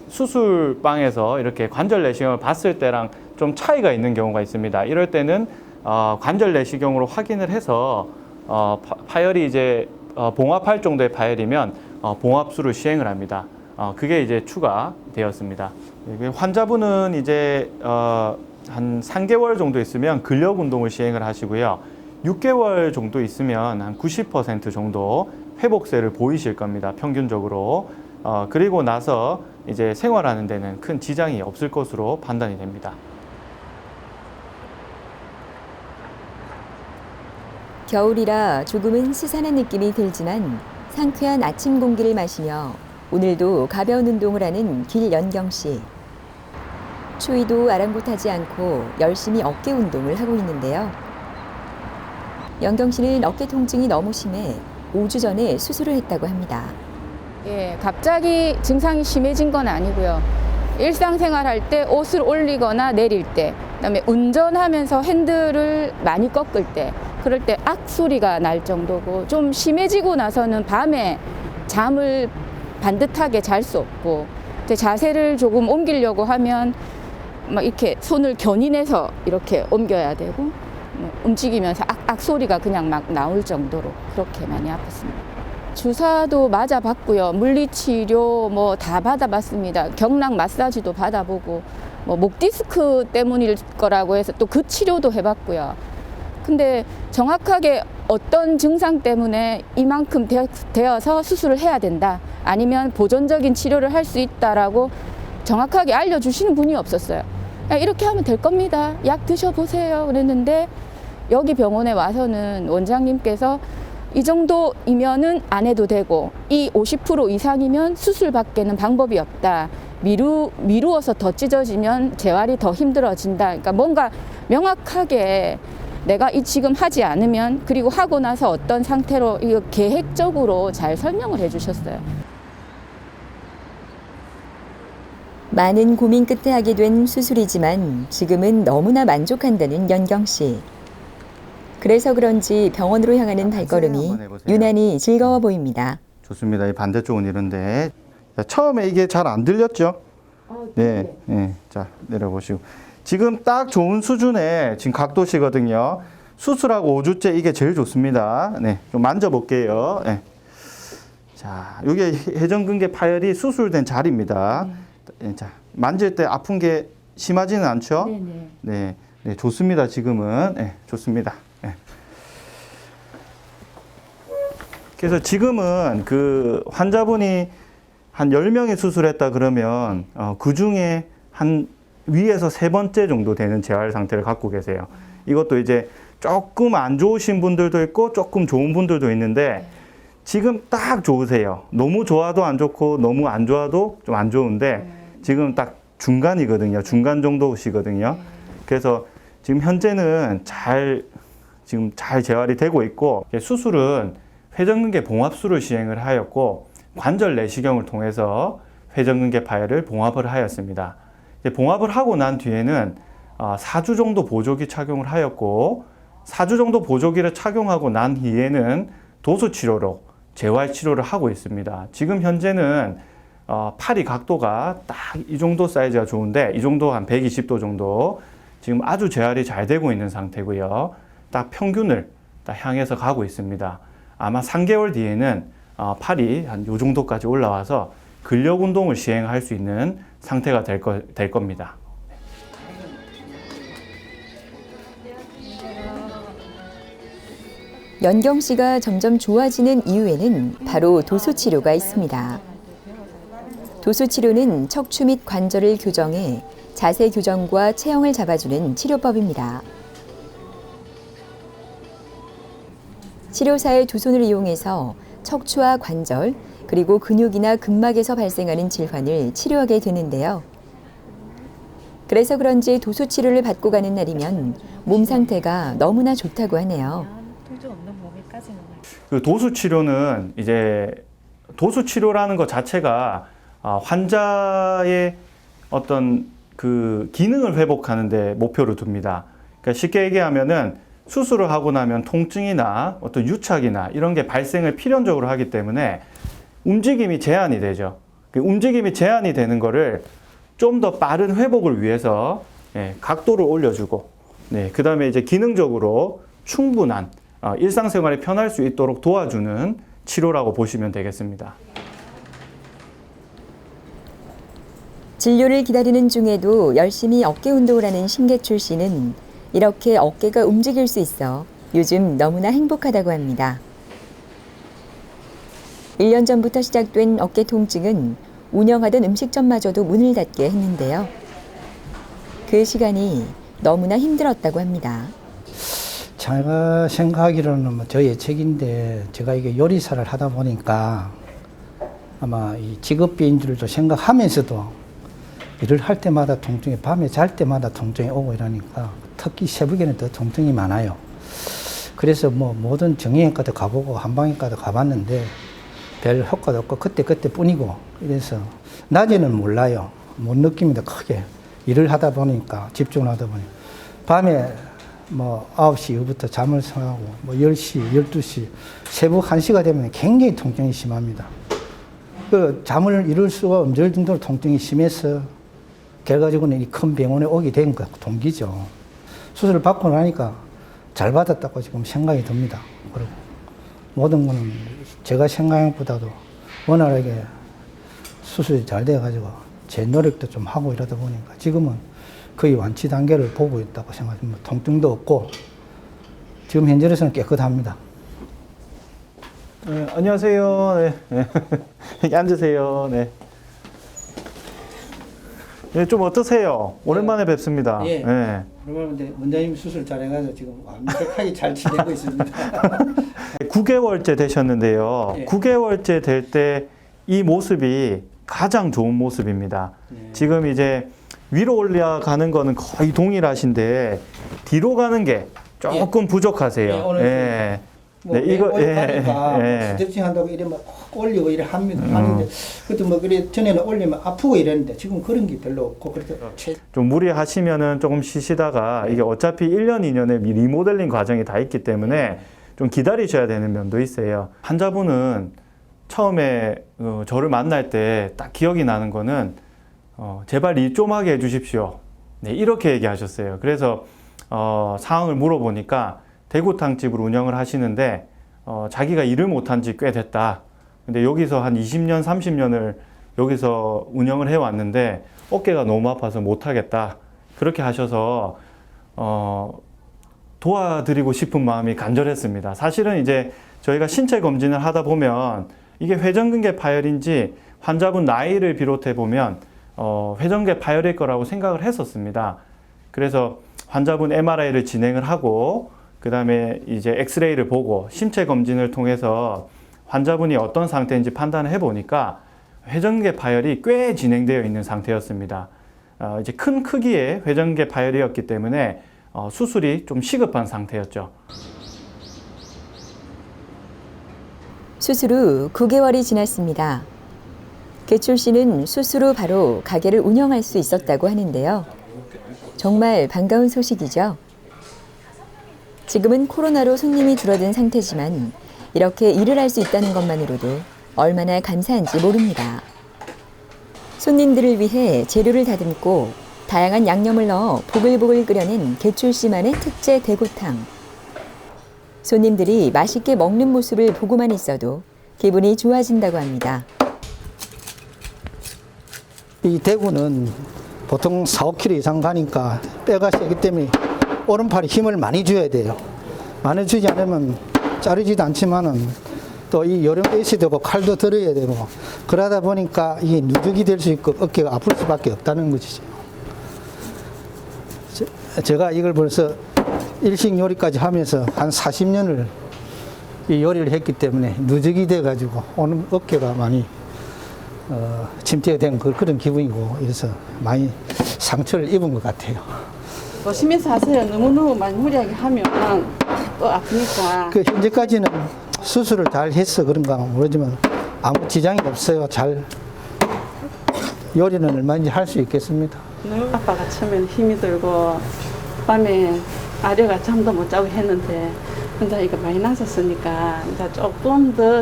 수술방에서 이렇게 관절 내시경을 봤을 때랑 좀 차이가 있는 경우가 있습니다. 이럴 때는 관절 내시경으로 확인을 해서 파열이 이제 봉합할 정도의 파열이면 봉합술을 시행을 합니다. 그게 이제 추가되었습니다. 환자분은 이제 한 3개월 정도 있으면 근력 운동을 시행을 하시고요. 6개월 정도 있으면 한 90% 정도 회복세를 보이실 겁니다. 평균적으로. 그리고 나서 이제 생활하는 데는 큰 지장이 없을 것으로 판단이 됩니다. 겨울이라 조금은 스산한 느낌이 들지만 상쾌한 아침 공기를 마시며 오늘도 가벼운 운동을 하는 길연경 씨. 추위도 아랑곳하지 않고 열심히 어깨 운동을 하고 있는데요. 연경 씨는 어깨 통증이 너무 심해 5주 전에 수술을 했다고 합니다. 예, 갑자기 증상이 심해진 건 아니고요. 일상생활 할 때 옷을 올리거나 내릴 때, 그다음에 운전하면서 핸들을 많이 꺾을 때, 그럴 때 악 소리가 날 정도고, 좀 심해지고 나서는 밤에 잠을 반듯하게 잘 수 없고, 제 자세를 조금 옮기려고 하면 막 이렇게 손을 견인해서 이렇게 옮겨야 되고, 움직이면서 악 소리가 그냥 막 나올 정도로 그렇게 많이 아팠습니다. 주사도 맞아봤고요. 물리치료 뭐 다 받아봤습니다. 경락 마사지도 받아보고, 뭐 목 디스크 때문일 거라고 해서 또 그 치료도 해봤고요. 근데 정확하게 어떤 증상 때문에 이만큼 되어서 수술을 해야 된다, 아니면 보존적인 치료를 할 수 있다라고 정확하게 알려주시는 분이 없었어요. 이렇게 하면 될 겁니다. 약 드셔보세요. 그랬는데 여기 병원에 와서는 원장님께서 이 정도이면은 안 해도 되고, 이 50% 이상이면 수술밖에는 방법이 없다. 미루어서 더 찢어지면 재활이 더 힘들어진다. 그러니까 뭔가 명확하게 내가 지금 하지 않으면, 그리고 하고 나서 어떤 상태로, 이거 계획적으로 잘 설명을 해주셨어요. 많은 고민 끝에 하게 된 수술이지만 지금은 너무나 만족한다는 연경 씨. 그래서 그런지 병원으로 향하는 발걸음이 유난히 즐거워 보입니다. 좋습니다. 이 반대쪽은 이런데 처음에 이게 잘 안 들렸죠? 네, 네. 자, 내려보시고. 지금 딱 좋은 수준의 지금 각도시거든요. 수술하고 5주째 이게 제일 좋습니다. 네, 좀 만져볼게요. 네. 자, 이게 회전근개 파열이 수술된 자리입니다. 네, 자, 만질 때 아픈 게 심하지는 않죠? 네, 네, 좋습니다. 지금은. 네, 좋습니다. 네. 그래서 지금은 그 환자분이 한 10명이 수술했다 그러면 그 중에 한 위에서 3번째 정도 되는 재활 상태를 갖고 계세요. 이것도 이제 조금 안 좋으신 분들도 있고 조금 좋은 분들도 있는데 지금 딱 좋으세요. 너무 좋아도 안 좋고 너무 안 좋아도 좀 안 좋은데 지금 딱 중간이거든요. 중간 정도시거든요. 그래서 지금 현재는 잘 재활이 되고 있고, 수술은 회전근개 봉합술을 시행을 하였고 관절 내시경을 통해서 회전근개 파열을 봉합을 하였습니다. 봉합을 하고 난 뒤에는 4주 정도 보조기 착용을 하였고, 4주 정도 보조기를 착용하고 난 뒤에는 도수치료로 재활치료를 하고 있습니다. 지금 현재는 팔이 각도가 딱 이 정도 사이즈가 좋은데, 이 정도 한 120도 정도 지금 아주 재활이 잘 되고 있는 상태고요. 딱 평균을 딱 향해서 가고 있습니다. 아마 3개월 뒤에는 팔이 한 이 정도까지 올라와서 근력 운동을 시행할 수 있는 상태가 될 겁니다. 연경 씨가 점점 좋아지는 이유에는 바로 도수치료가 있습니다. 도수치료는 척추 및 관절을 교정해 자세 교정과 체형을 잡아주는 치료법입니다. 치료사의 두 손을 이용해서 척추와 관절, 그리고 근육이나 근막에서 발생하는 질환을 치료하게 되는데요. 그래서 그런지 도수치료를 받고 가는 날이면 몸 상태가 너무나 좋다고 하네요. 그 도수치료는 이제 도수치료라는 것 자체가 환자의 어떤 그 기능을 회복하는 데 목표를 둡니다. 그러니까 쉽게 얘기하면은 수술을 하고 나면 통증이나 어떤 유착이나 이런 게 발생을 필연적으로 하기 때문에 움직임이 제한이 되죠. 그 움직임이 제한이 되는 거를 좀 더 빠른 회복을 위해서 각도를 올려주고, 그 다음에 이제 기능적으로 충분한 일상생활이 편할 수 있도록 도와주는 치료라고 보시면 되겠습니다. 진료를 기다리는 중에도 열심히 어깨 운동을 하는 신계출 씨는 이렇게 어깨가 움직일 수 있어 요즘 너무나 행복하다고 합니다. 1년 전부터 시작된 어깨 통증은 운영하던 음식점마저도 문을 닫게 했는데요. 그 시간이 너무나 힘들었다고 합니다. 제가 생각하기로는 저 예측인데 제가 이게 요리사를 하다 보니까 아마 이 직업비인 줄도 생각하면서도 일을 할 때마다 통증이, 밤에 잘 때마다 통증이 오고 이러니까 특히 새벽에는 더 통증이 많아요. 그래서 뭐 모든 정형외과도 가보고 한방외과도 가봤는데 별 효과도 없고 그때 뿐이고, 이래서 낮에는 몰라요. 못 느낍니다. 크게 일을 하다 보니까, 집중을 하다 보니까. 밤에 뭐 9시 이후부터 잠을 자고 뭐 10시, 12시, 새벽 1시가 되면 굉장히 통증이 심합니다. 그 잠을 이룰 수가 없을 정도로 통증이 심해서 결과적으로는 이 큰 병원에 오게 된 거 동기죠. 수술을 받고 나니까 잘 받았다고 지금 생각이 듭니다. 그리고 모든 거는 제가 생각한 것보다도 원활하게 수술이 잘 돼가지고 제 노력도 좀 하고 이러다 보니까 지금은 거의 완치 단계를 보고 있다고 생각합니다. 통증도 없고 지금 현재로서는 깨끗합니다. 네, 안녕하세요. 네. 네. 앉으세요. 네. 네, 좀 어떠세요? 오랜만에 뵙습니다. 예. 네. 그러면 원장님 수술 잘해가지고 지금 완벽하게 잘 지내고 있습니다. 9개월째 되셨는데요. 예. 9개월째 될 때 이 모습이 가장 좋은 모습입니다. 예. 지금 이제 위로 올라가는 거는 거의 동일하신데 뒤로 가는 게 조금 부족하세요. 예, 오늘 예. 뭐 네, 이거 가니까 스트레칭 한다고 이러면 올리고 이래 합니다. 하는데 그때 뭐 그래 전에는 올리면 아프고 이랬는데 지금 그런 게 별로 없고, 그래서 좀 무리하시면은 조금 쉬시다가 이게 어차피 1년, 2년의 리모델링 과정이 다 있기 때문에 좀 기다리셔야 되는 면도 있어요. 환자분은 처음에 저를 만날 때 딱 기억이 나는 거는 제발 일 좀 하게 해주십시오. 네, 이렇게 얘기하셨어요. 그래서 상황을 물어보니까 대구탕집을 운영을 하시는데 자기가 일을 못한 지 꽤 됐다. 근데 여기서 한 20년, 30년을 여기서 운영을 해왔는데 어깨가 너무 아파서 못하겠다. 그렇게 하셔서 도와드리고 싶은 마음이 간절했습니다. 사실은 이제 저희가 신체 검진을 하다 보면 이게 회전근개 파열인지 환자분 나이를 비롯해 보면 회전근개 파열일 거라고 생각을 했었습니다. 그래서 환자분 MRI를 진행을 하고 그 다음에 이제 엑스레이를 보고 신체 검진을 통해서 환자분이 어떤 상태인지 판단을 해보니까 회전근개 파열이 꽤 진행되어 있는 상태였습니다. 이제 큰 크기의 회전근개 파열이었기 때문에 수술이 좀 시급한 상태였죠. 수술 후 9개월이 지났습니다. 계출 씨는 수술 후 바로 가게를 운영할 수 있었다고 하는데요. 정말 반가운 소식이죠. 지금은 코로나로 손님이 줄어든 상태지만 이렇게 일을 할 수 있다는 것만으로도 얼마나 감사한지 모릅니다. 손님들을 위해 재료를 다듬고 다양한 양념을 넣어 보글보글 끓여낸 계출 씨만의 특제 대구탕. 손님들이 맛있게 먹는 모습을 보고만 있어도 기분이 좋아진다고 합니다. 이 대구는 보통 4, 5kg 이상 가니까 뼈가 세기 때문에 오른팔에 힘을 많이 줘야 돼요. 많이 주지 않으면 자르지도 않지만은 또 이 요령도 있어야 되고 칼도 들어야 되고, 그러다 보니까 이게 누적이 될 수 있고 어깨가 아플 수밖에 없다는 것이죠. 제가 이걸 벌써 일식 요리까지 하면서 한 40년을 이 요리를 했기 때문에 누적이 돼가지고 오늘 어깨가 많이 침체가 된 그런 기분이고, 이래서 많이 상처를 입은 것 같아요. 조심해서 하세요. 너무너무 많이 무리하게 하면 또 아프니까. 그 현재까지는 수술을 잘 해서 그런가 모르지만 아무 지장이 없어요. 잘 요리는 얼마든지 할 수 있겠습니다. 아빠가 처음에는 힘이 들고 밤에 아려가 잠도 못 자고 했는데 근데 이거 많이 나섰으니까 이제 조금 더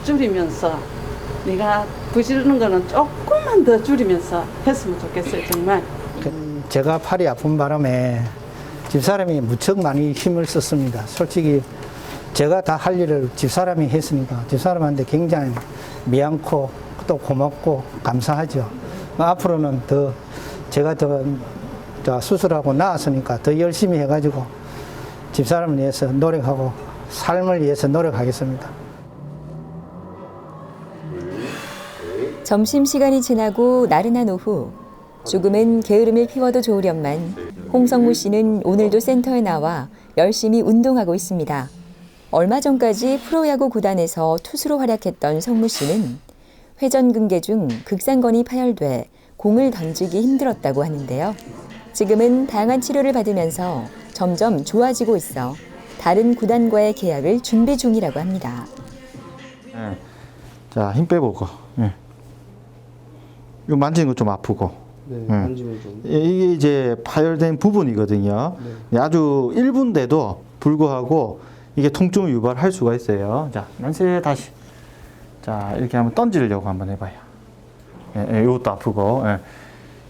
줄이면서 내가 부지르는 거는 조금만 더 줄이면서 했으면 좋겠어요. 정말. 제가 팔이 아픈 바람에 집사람이 무척 많이 힘을 썼습니다. 솔직히 제가 다 할 일을 집사람이 했으니까 집사람한테 굉장히 미안고 또 고맙고 감사하죠. 앞으로는 더 제가 더 수술하고 나았으니까 더 열심히 해가지고 집사람을 위해서 노력하고 삶을 위해서 노력하겠습니다. 점심시간이 지나고 나른한 오후, 조금은 게으름을 피워도 좋으련만 홍성무 씨는 오늘도 센터에 나와 열심히 운동하고 있습니다. 얼마 전까지 프로야구 구단에서 투수로 활약했던 성무 씨는 회전근개 중 극상건이 파열돼 공을 던지기 힘들었다고 하는데요. 지금은 다양한 치료를 받으면서 점점 좋아지고 있어 다른 구단과의 계약을 준비 중이라고 합니다. 네. 자, 힘 빼보고. 네. 이거 만지는 거 좀 아프고. 네, 만지면 좀. 이게 이제 파열된 부분이거든요. 네. 아주 1분인데도 불구하고 이게 통증을 유발할 수가 있어요. 자, 만세 다시. 자, 이렇게 한번 던지려고 한번 해봐요. 예, 이것도 아프고. 예.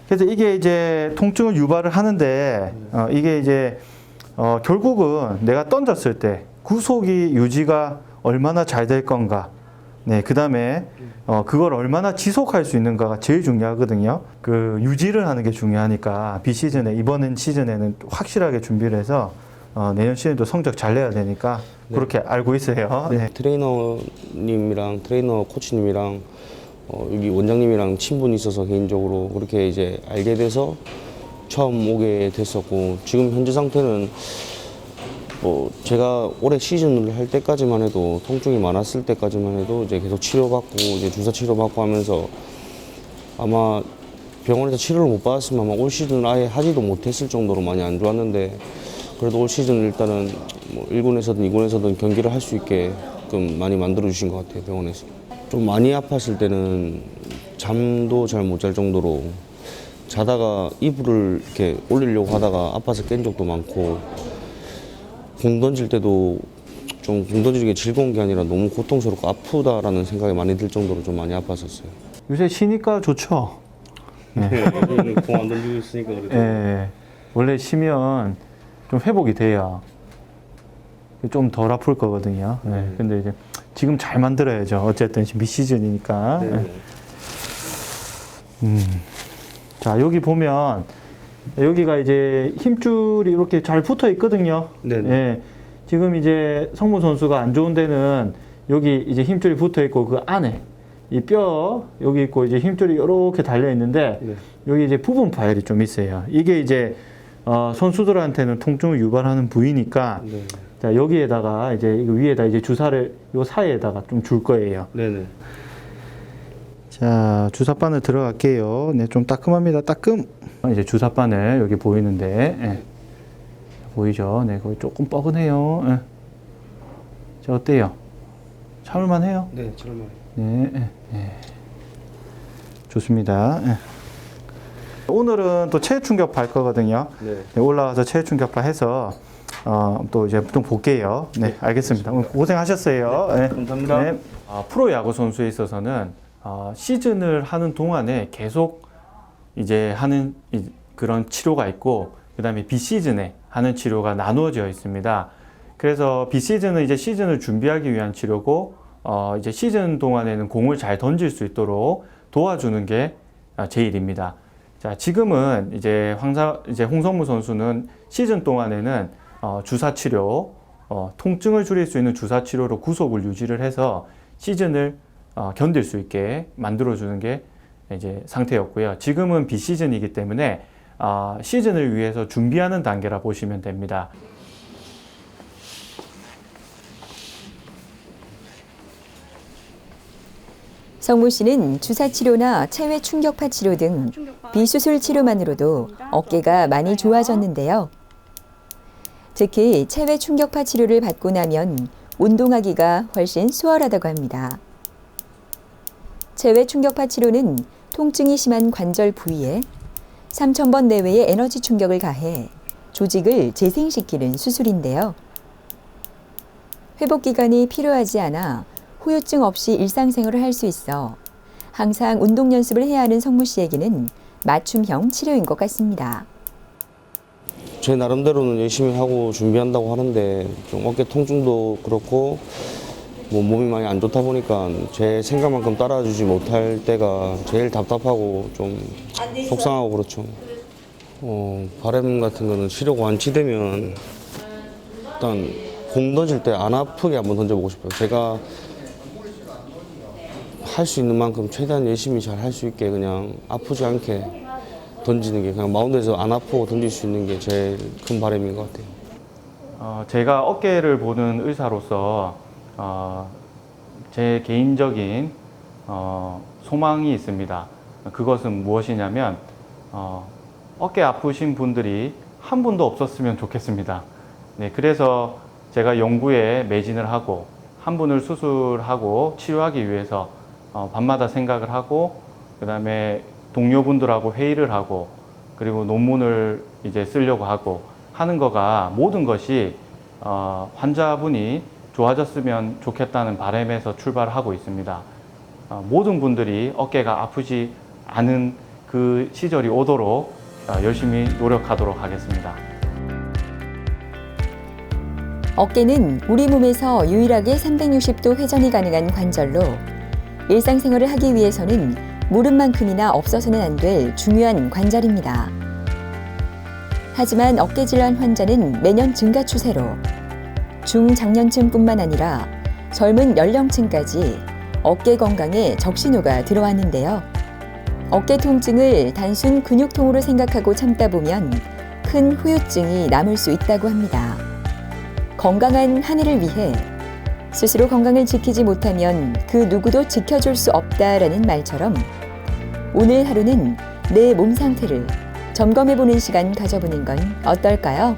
그래서 이게 이제 통증을 유발을 하는데, 이게 이제, 결국은 내가 던졌을 때 구속이 유지가 얼마나 잘 될 건가. 네, 그 다음에, 그걸 얼마나 지속할 수 있는가가 제일 중요하거든요. 그 유지를 하는 게 중요하니까 비시즌에, 이번 시즌에는 확실하게 준비를 해서, 내년 시즌도 성적 잘 내야 되니까 그렇게 알고 있어요. 네. 트레이너님이랑 트레이너 코치님이랑 여기 원장님이랑 친분이 있어서 개인적으로 그렇게 이제 알게 돼서 처음 오게 됐었고, 지금 현재 상태는 제가 올해 시즌을 할 때까지만 해도 통증이 많았을 때까지만 해도 이제 계속 치료받고 이제 주사 치료받고 하면서 아마 병원에서 치료를 못 받았으면 아마 올 시즌 아예 하지도 못했을 정도로 많이 안 좋았는데, 그래도 올 시즌 일단은 뭐 1군에서든 2군에서든 경기를 할 수 있게끔 많이 만들어 주신 것 같아요, 병원에서. 좀 많이 아팠을 때는 잠도 잘 못 잘 정도로 자다가 이불을 이렇게 올리려고 하다가 아파서 깬 적도 많고, 공 던질 때도 좀 공 던지는 게 즐거운 게 아니라 너무 고통스럽고 아프다라는 생각이 많이 들 정도로 좀 많이 아팠었어요. 요새 쉬니까 좋죠. 네, 공 안 던지고 있으니까 그래도. 네, 원래 쉬면 좀 회복이 돼야 좀 덜 아플 거거든요. 네. 근데 이제 지금 잘 만들어야죠. 어쨌든 미시즌이니까. 네. 자, 여기 보면 여기가 이제 힘줄이 이렇게 잘 붙어 있거든요. 네네. 네. 지금 이제 성무 선수가 안 좋은 데는 여기 이제 힘줄이 붙어 있고 그 안에 이 뼈 여기 있고 이제 힘줄이 이렇게 달려 있는데 네. 여기 이제 부분 파열이 좀 있어요. 이게 이제 선수들한테는 통증을 유발하는 부위니까 네. 자, 여기에다가 이제 이거 위에다 이제 주사를 요 사이에다가 좀 줄 거예요. 네네. 자, 주사바늘 들어갈게요. 네, 좀 따끔합니다. 따끔. 이제 주사바늘 여기 보이는데, 예. 보이죠? 네, 거기 조금 뻐근해요. 예. 자, 어때요? 참을만해요? 네, 참을만. 네, 예. 좋습니다. 예. 오늘은 또 체외 충격파 할 거거든요. 네. 네, 올라와서 체외 충격파 해서 또 이제 좀 볼게요. 네, 알겠습니다. 오늘 고생하셨어요. 네, 네. 감사합니다. 네. 프로 야구 선수에 있어서는 시즌을 하는 동안에 계속 이제 하는 그런 치료가 있고, 그 다음에 비시즌에 하는 치료가 나누어져 있습니다. 그래서 비시즌은 이제 시즌을 준비하기 위한 치료고, 이제 시즌 동안에는 공을 잘 던질 수 있도록 도와주는 게 제 일입니다. 자, 지금은 이제 홍성무 선수는 시즌 동안에는 주사 치료, 통증을 줄일 수 있는 주사 치료로 구속을 유지를 해서 시즌을 견딜 수 있게 만들어주는 게 이제 상태였고요. 지금은 비시즌이기 때문에 시즌을 위해서 준비하는 단계라 보시면 됩니다. 성무 씨는 주사 치료나 체외 충격파 치료 등 비수술 치료만으로도 어깨가 많이 좋아졌는데요. 특히 체외 충격파 치료를 받고 나면 운동하기가 훨씬 수월하다고 합니다. 체외 충격파 치료는 통증이 심한 관절 부위에 3,000번 내외의 에너지 충격을 가해 조직을 재생시키는 수술인데요. 회복 기간이 필요하지 않아 후유증 없이 일상생활을 할 수 있어 항상 운동 연습을 해야 하는 성무 씨에게는 맞춤형 치료인 것 같습니다. 제 나름대로는 열심히 하고 준비한다고 하는데 좀 어깨 통증도 그렇고 뭐 몸이 많이 안 좋다 보니까 제 생각만큼 따라주지 못할 때가 제일 답답하고 좀 속상하고 그렇죠. 바람 같은 거는 치료가 완치되면 일단 공 던질 때 안 아프게 한번 던져보고 싶어요. 제가 할 수 있는 만큼 최대한 열심히 잘 할 수 있게 그냥 아프지 않게 던지는 게 그냥 마운드에서 안 아프고 던질 수 있는 게 제일 큰 바람인 것 같아요. 제가 어깨를 보는 의사로서 제 개인적인 소망이 있습니다. 그것은 무엇이냐면 어깨 아프신 분들이 한 분도 없었으면 좋겠습니다. 네, 그래서 제가 연구에 매진을 하고 한 분을 수술하고 치료하기 위해서 밤마다 생각을 하고 그다음에 동료분들하고 회의를 하고 그리고 논문을 이제 쓰려고 하고 하는 거가 모든 것이 환자분이 좋아졌으면 좋겠다는 바람에서 출발하고 있습니다. 모든 분들이 어깨가 아프지 않은 그 시절이 오도록 열심히 노력하도록 하겠습니다. 어깨는 우리 몸에서 유일하게 360도 회전이 가능한 관절로 일상생활을 하기 위해서는 무릎만큼이나 없어서는 안 될 중요한 관절입니다. 하지만 어깨 질환 환자는 매년 증가 추세로 중장년층뿐만 아니라 젊은 연령층까지 어깨 건강에 적신호가 들어왔는데요. 어깨 통증을 단순 근육통으로 생각하고 참다 보면 큰 후유증이 남을 수 있다고 합니다. 건강한 한 해를 위해 스스로 건강을 지키지 못하면 그 누구도 지켜줄 수 없다라는 말처럼 오늘 하루는 내 몸 상태를 점검해보는 시간 가져보는 건 어떨까요?